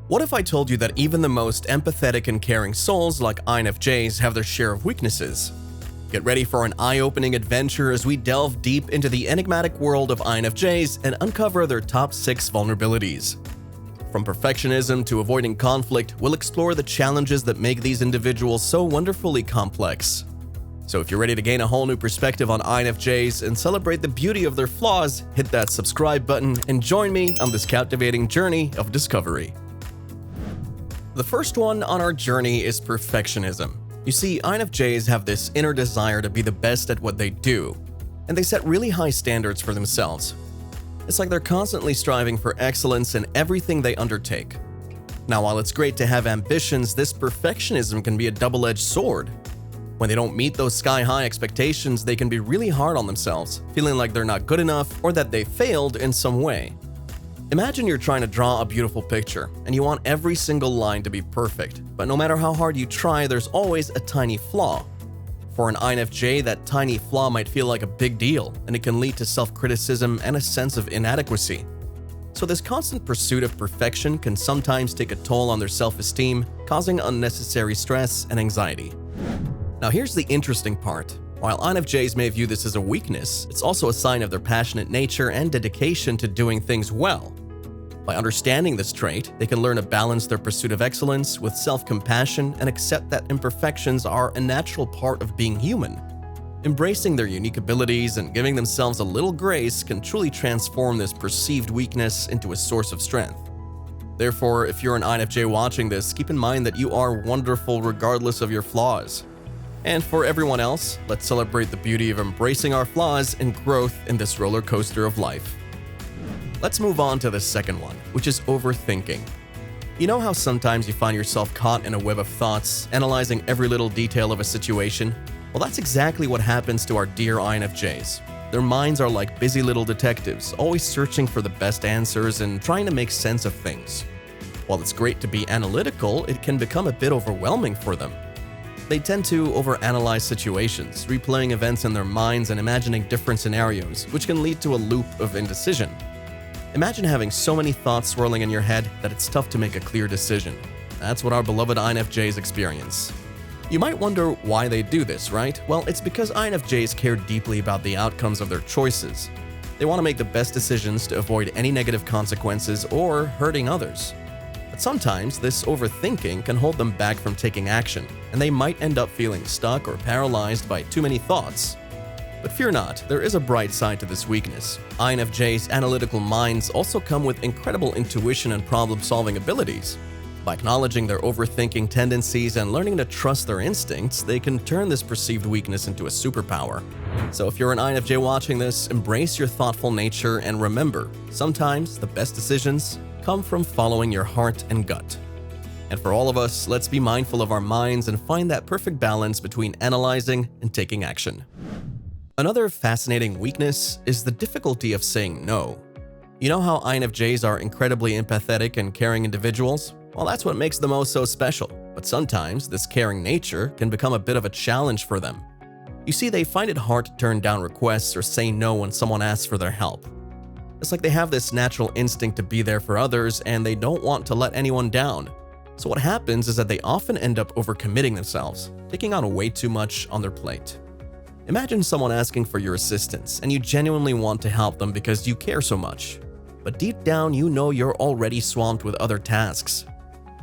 What if I told you that even the most empathetic and caring souls like INFJs have their share of weaknesses? Get ready for an eye-opening adventure as we delve deep into the enigmatic world of INFJs and uncover their top 6 vulnerabilities. From perfectionism to avoiding conflict, we'll explore the challenges that make these individuals so wonderfully complex. So if you're ready to gain a whole new perspective on INFJs and celebrate the beauty of their flaws, hit that subscribe button and join me on this captivating journey of discovery. The first one on our journey is perfectionism. You see, INFJs have this inner desire to be the best at what they do, and they set really high standards for themselves. It's like they're constantly striving for excellence in everything they undertake. Now, while it's great to have ambitions, this perfectionism can be a double-edged sword. When they don't meet those sky-high expectations, they can be really hard on themselves, feeling like they're not good enough or that they failed in some way. Imagine you're trying to draw a beautiful picture, and you want every single line to be perfect, but no matter how hard you try, there's always a tiny flaw. For an INFJ, that tiny flaw might feel like a big deal, and it can lead to self-criticism and a sense of inadequacy. So this constant pursuit of perfection can sometimes take a toll on their self-esteem, causing unnecessary stress and anxiety. Now here's the interesting part. While INFJs may view this as a weakness, it's also a sign of their passionate nature and dedication to doing things well. By understanding this trait, they can learn to balance their pursuit of excellence with self-compassion and accept that imperfections are a natural part of being human. Embracing their unique abilities and giving themselves a little grace can truly transform this perceived weakness into a source of strength. Therefore, if you're an INFJ watching this, keep in mind that you are wonderful regardless of your flaws. And for everyone else, let's celebrate the beauty of embracing our flaws and growth in this roller coaster of life. Let's move on to the second one, which is overthinking. You know how sometimes you find yourself caught in a web of thoughts, analyzing every little detail of a situation? Well, that's exactly what happens to our dear INFJs. Their minds are like busy little detectives, always searching for the best answers and trying to make sense of things. While it's great to be analytical, it can become a bit overwhelming for them. They tend to overanalyze situations, replaying events in their minds and imagining different scenarios, which can lead to a loop of indecision. Imagine having so many thoughts swirling in your head that it's tough to make a clear decision. That's what our beloved INFJs experience. You might wonder why they do this, right? Well, it's because INFJs care deeply about the outcomes of their choices. They want to make the best decisions to avoid any negative consequences or hurting others. But sometimes this overthinking can hold them back from taking action, and they might end up feeling stuck or paralyzed by too many thoughts. But fear not, there is a bright side to this weakness. INFJs' analytical minds also come with incredible intuition and problem-solving abilities. By acknowledging their overthinking tendencies and learning to trust their instincts, they can turn this perceived weakness into a superpower. So if you're an INFJ watching this, embrace your thoughtful nature and remember, sometimes the best decisions come from following your heart and gut. And for all of us, let's be mindful of our minds and find that perfect balance between analyzing and taking action. Another fascinating weakness is the difficulty of saying no. You know how INFJs are incredibly empathetic and caring individuals? Well, that's what makes them so special. But sometimes this caring nature can become a bit of a challenge for them. You see, they find it hard to turn down requests or say no when someone asks for their help. It's like they have this natural instinct to be there for others and they don't want to let anyone down. So what happens is that they often end up overcommitting themselves, taking on way too much on their plate. Imagine someone asking for your assistance and you genuinely want to help them because you care so much. But deep down, you know you're already swamped with other tasks.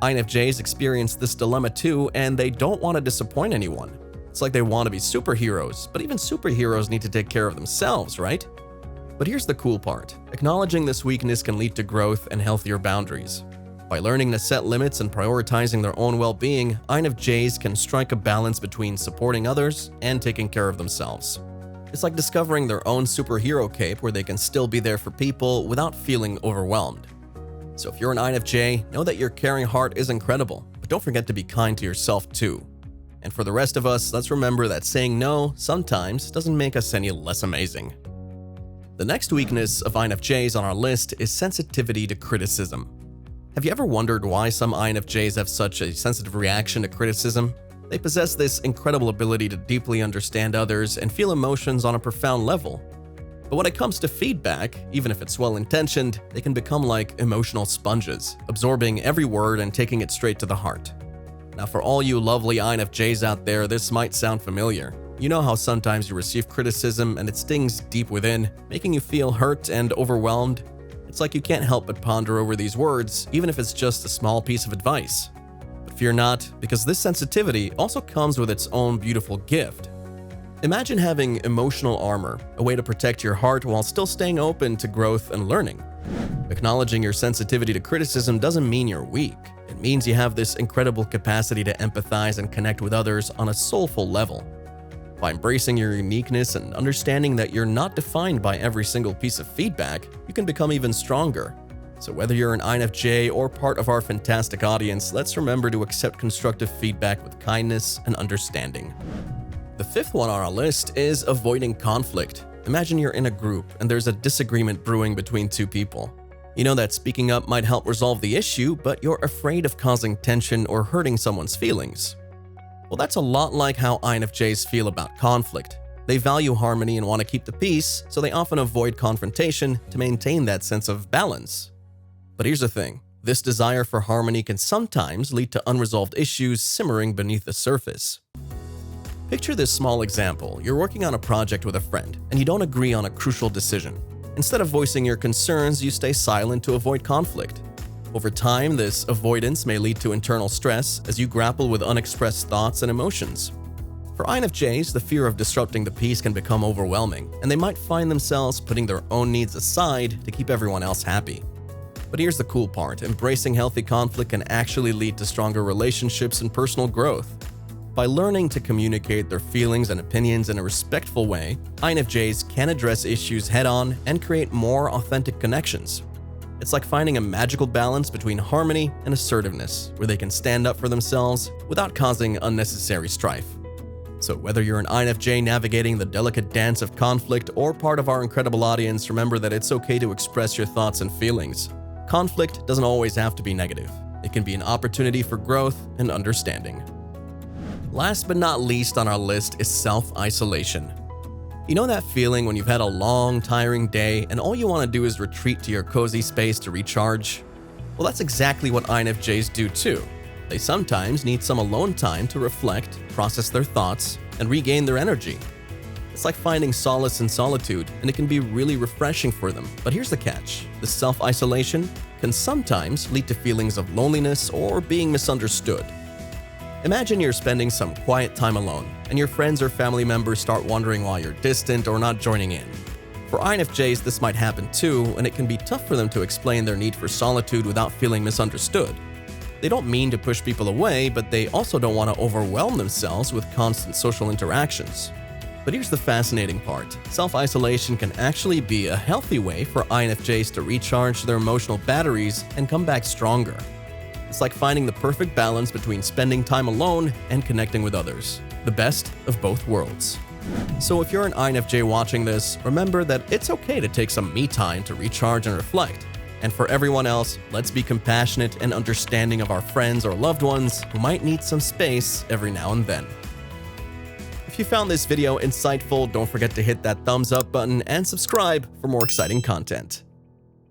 INFJs experience this dilemma too, and they don't want to disappoint anyone. It's like they want to be superheroes, but even superheroes need to take care of themselves, right? But here's the cool part. Acknowledging this weakness can lead to growth and healthier boundaries. By learning to set limits and prioritizing their own well-being, INFJs can strike a balance between supporting others and taking care of themselves. It's like discovering their own superhero cape where they can still be there for people without feeling overwhelmed. So if you're an INFJ, know that your caring heart is incredible, but don't forget to be kind to yourself too. And for the rest of us, let's remember that saying no sometimes doesn't make us any less amazing. The next weakness of INFJs on our list is sensitivity to criticism. Have you ever wondered why some INFJs have such a sensitive reaction to criticism? They possess this incredible ability to deeply understand others and feel emotions on a profound level. But when it comes to feedback, even if it's well-intentioned, they can become like emotional sponges, absorbing every word and taking it straight to the heart. Now, for all you lovely INFJs out there, this might sound familiar. You know how sometimes you receive criticism and it stings deep within, making you feel hurt and overwhelmed? It's like you can't help but ponder over these words, even if it's just a small piece of advice. But fear not, because this sensitivity also comes with its own beautiful gift. Imagine having emotional armor, a way to protect your heart while still staying open to growth and learning. Acknowledging your sensitivity to criticism doesn't mean you're weak. It means you have this incredible capacity to empathize and connect with others on a soulful level. By embracing your uniqueness and understanding that you're not defined by every single piece of feedback, you can become even stronger. So whether you're an INFJ or part of our fantastic audience, let's remember to accept constructive feedback with kindness and understanding. The fifth one on our list is avoiding conflict. Imagine you're in a group and there's a disagreement brewing between two people. You know that speaking up might help resolve the issue, but you're afraid of causing tension or hurting someone's feelings. Well, that's a lot like how INFJs feel about conflict. They value harmony and want to keep the peace, so they often avoid confrontation to maintain that sense of balance. But here's the thing. This desire for harmony can sometimes lead to unresolved issues simmering beneath the surface. Picture this small example. You're working on a project with a friend, and you don't agree on a crucial decision. Instead of voicing your concerns, you stay silent to avoid conflict. Over time, this avoidance may lead to internal stress as you grapple with unexpressed thoughts and emotions. For INFJs, the fear of disrupting the peace can become overwhelming, and they might find themselves putting their own needs aside to keep everyone else happy. But here's the cool part. Embracing healthy conflict can actually lead to stronger relationships and personal growth. By learning to communicate their feelings and opinions in a respectful way, INFJs can address issues head-on and create more authentic connections. It's like finding a magical balance between harmony and assertiveness, where they can stand up for themselves without causing unnecessary strife. So whether you're an INFJ navigating the delicate dance of conflict or part of our incredible audience, remember that it's okay to express your thoughts and feelings. Conflict doesn't always have to be negative. It can be an opportunity for growth and understanding. Last but not least on our list is self-isolation. You know that feeling when you've had a long, tiring day and all you want to do is retreat to your cozy space to recharge? Well, that's exactly what INFJs do too. They sometimes need some alone time to reflect, process their thoughts, and regain their energy. It's like finding solace in solitude, and it can be really refreshing for them. But here's the catch. This self-isolation can sometimes lead to feelings of loneliness or being misunderstood. Imagine you're spending some quiet time alone, and your friends or family members start wondering why you're distant or not joining in. For INFJs, this might happen too, and it can be tough for them to explain their need for solitude without feeling misunderstood. They don't mean to push people away, but they also don't want to overwhelm themselves with constant social interactions. But here's the fascinating part. Self-isolation can actually be a healthy way for INFJs to recharge their emotional batteries and come back stronger. It's like finding the perfect balance between spending time alone and connecting with others. The best of both worlds. So if you're an INFJ watching this, remember that it's okay to take some me time to recharge and reflect. And for everyone else, let's be compassionate and understanding of our friends or loved ones who might need some space every now and then. If you found this video insightful, don't forget to hit that thumbs up button and subscribe for more exciting content.